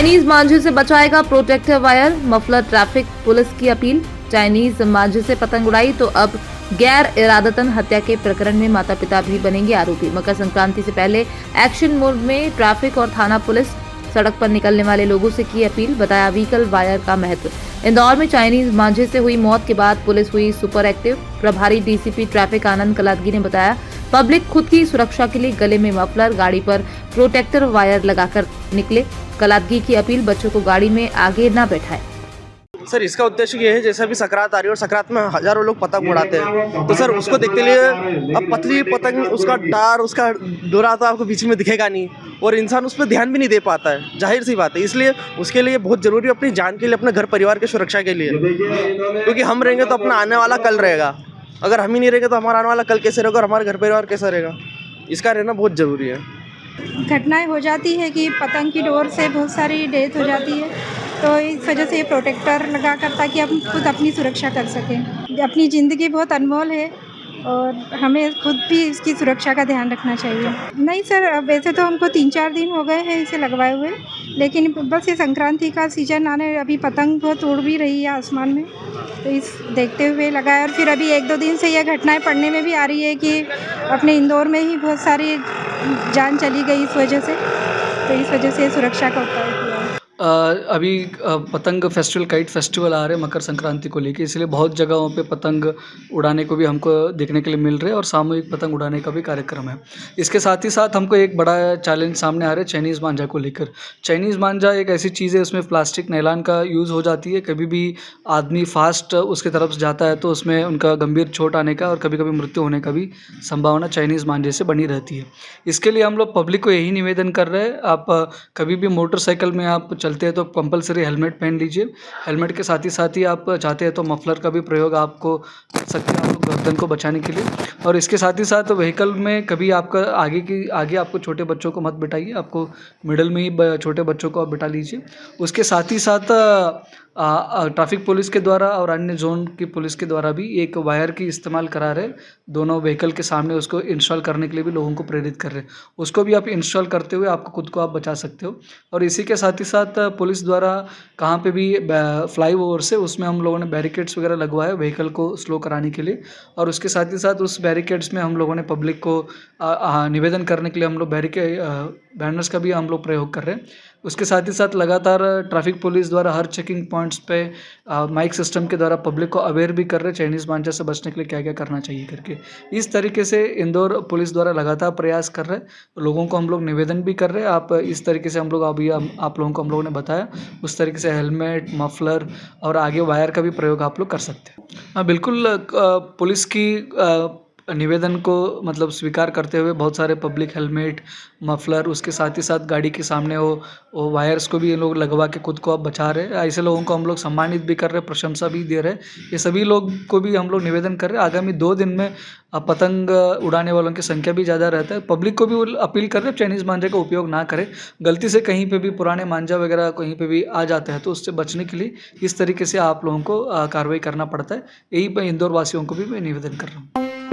Chinese मांझे से बचाएगा protective wire, muffler traffic police की अपील। चाइनीज मांझे से पतंग उड़ाई तो अब गैर इरादतन हत्या के प्रकरण में माता पिता भी बनेंगे आरोपी। मकर संक्रांति से पहले एक्शन मोड में ट्रैफिक और थाना पुलिस सड़क पर निकलने वाले लोगों से की अपील, बताया व्हीकल वायर का महत्व। इंदौर में चाइनीज मांझे से हुई मौत के बाद पुलिस हुई सुपर एक्टिव। प्रभारी डीसीपी ट्रैफिक आनंद कलादगी ने बताया, पब्लिक खुद की सुरक्षा के लिए गले में मफलर, गाड़ी पर प्रोटेक्टर वायर लगाकर निकले। कलादगी की अपील, बच्चों को गाड़ी में आगे न बैठाएं। सर इसका उद्देश्य ये है, जैसे अभी सकरात आ रही है और सकरात में हजारों लोग पतंग उड़ाते हैं, तो सर उसको देखते लिए अब पतली पतंग, उसका डार, उसका डोरा तो आपको बीच में दिखेगा नहीं और इंसान उस पर ध्यान भी नहीं दे पाता है, जाहिर सी बात है। इसलिए उसके लिए बहुत ज़रूरी है अपनी जान के लिए, अपने घर परिवार की सुरक्षा के लिए, क्योंकि हम रहेंगे तो अपना आने वाला कल रहेगा। अगर हम ही नहीं रहेंगे तो हमारा आने वाला कल कैसे रहेगा और हमारा घर परिवार कैसा रहेगा, इसका रहना बहुत ज़रूरी है। घटनाएं हो जाती है कि पतंग की डोर से बहुत सारी डेथ हो जाती है, तो इस वजह से ये प्रोटेक्टर लगा कर, ताकि हम खुद अपनी सुरक्षा कर सकें। अपनी ज़िंदगी बहुत अनमोल है और हमें खुद भी इसकी सुरक्षा का ध्यान रखना चाहिए। नहीं सर, वैसे तो हमको 3-4 दिन हो गए हैं इसे लगवाए हुए, लेकिन बस ये संक्रांति का सीजन आने, अभी पतंग बहुत उड़ भी रही है आसमान में, तो इस देखते हुए लगाया। और फिर अभी 1-2 दिन से ये घटनाएं पढ़ने में भी आ रही है कि अपने इंदौर में ही बहुत सारी जान चली गई इस वजह से, तो इस वजह से सुरक्षा का उपाय किया। अभी पतंग फेस्टिवल, काइट फेस्टिवल आ रहे हैं मकर संक्रांति को लेके, इसलिए बहुत जगहों पे पतंग उड़ाने को भी हमको देखने के लिए मिल रहे हैं और सामूहिक पतंग उड़ाने का भी कार्यक्रम है। इसके साथ ही साथ हमको एक बड़ा चैलेंज सामने आ रहा है चाइनीज़ मांझा को लेकर। चाइनीज़ मांझा एक ऐसी चीज़ है, उसमें प्लास्टिक नायलॉन का यूज़ हो जाती है। कभी भी आदमी फास्ट उसके तरफ जाता है तो उसमें उनका गंभीर चोट आने का और कभी कभी मृत्यु होने का भी संभावना चाइनीज़ मांझे से बनी रहती है। इसके लिए हम लोग पब्लिक को यही निवेदन कर रहे हैं, आप कभी भी मोटरसाइकिल में आप चलते हैं तो कंपलसरी हेलमेट पहन लीजिए। हेलमेट के साथ ही आप चाहते हैं तो मफलर का भी प्रयोग आपको कर सकते हैं, आप गर्दन को बचाने के लिए। और इसके साथ ही साथ व्हीकल में कभी आपका आगे आपको छोटे बच्चों को मत बिठाइए, आपको मिडल में ही छोटे बच्चों को आप बिठा लीजिए। उसके साथ ही साथ ट्रैफिक पुलिस के द्वारा और अन्य जोन की पुलिस के द्वारा भी एक वायर की इस्तेमाल करा रहे, दोनों व्हीकल के सामने उसको इंस्टॉल करने के लिए भी लोगों को प्रेरित कर रहे हैं। उसको भी आप इंस्टॉल करते हुए आपको खुद को आप बचा सकते हो। और इसी के साथ ही साथ पुलिस द्वारा कहाँ पे भी फ्लाई ओवर से उसमें हम लोगों ने बैरिकेड्स वगैरह लगवाए व्हीकल को स्लो कराने के लिए। और उसके साथ ही साथ उस बैरिकेड्स में हम लोगों ने पब्लिक को निवेदन करने के लिए हम लोग बैनर्स का भी हम लोग प्रयोग कर रहे हैं। उसके साथ ही साथ लगातार ट्रैफिक पुलिस द्वारा हर चेकिंग पॉइंट्स पे माइक सिस्टम के द्वारा पब्लिक को अवेयर भी कर रहे हैं चाइनीज़ मांझा से बचने के लिए क्या क्या करना चाहिए करके। इस तरीके से इंदौर पुलिस द्वारा लगातार प्रयास कर रहे हैं। लोगों को हम लोग निवेदन भी कर रहे हैं, आप इस तरीके से हम लोग अभी आप लोगों को हम लोगों ने बताया उस तरीके से हेलमेट, मफलर और आगे वायर का भी प्रयोग आप लोग कर सकते हैं। हाँ बिल्कुल, पुलिस की निवेदन को मतलब स्वीकार करते हुए बहुत सारे पब्लिक हेलमेट, मफलर, उसके साथ ही साथ गाड़ी के सामने वो वायर्स को भी ये लोग लगवा के खुद को अब बचा रहे हैं। ऐसे लोगों को हम लोग सम्मानित भी कर रहे हैं, प्रशंसा भी दे रहे हैं। ये सभी लोग को भी हम लोग निवेदन कर रहे हैं, आगामी 2 दिन में पतंग उड़ाने वालों की संख्या भी ज़्यादा रहता है। पब्लिक को भी वो अपील कर रहे हैं चाइनीज़ मांझे का उपयोग ना करें। गलती से कहीं पे भी पुराने मांझा वगैरह कहीं पे भी आ जाते हैं तो उससे बचने के लिए इस तरीके से आप लोगों को कार्रवाई करना पड़ता है। यही मैं इंदौर वासियों को भी मैं निवेदन कर रहा हूँ।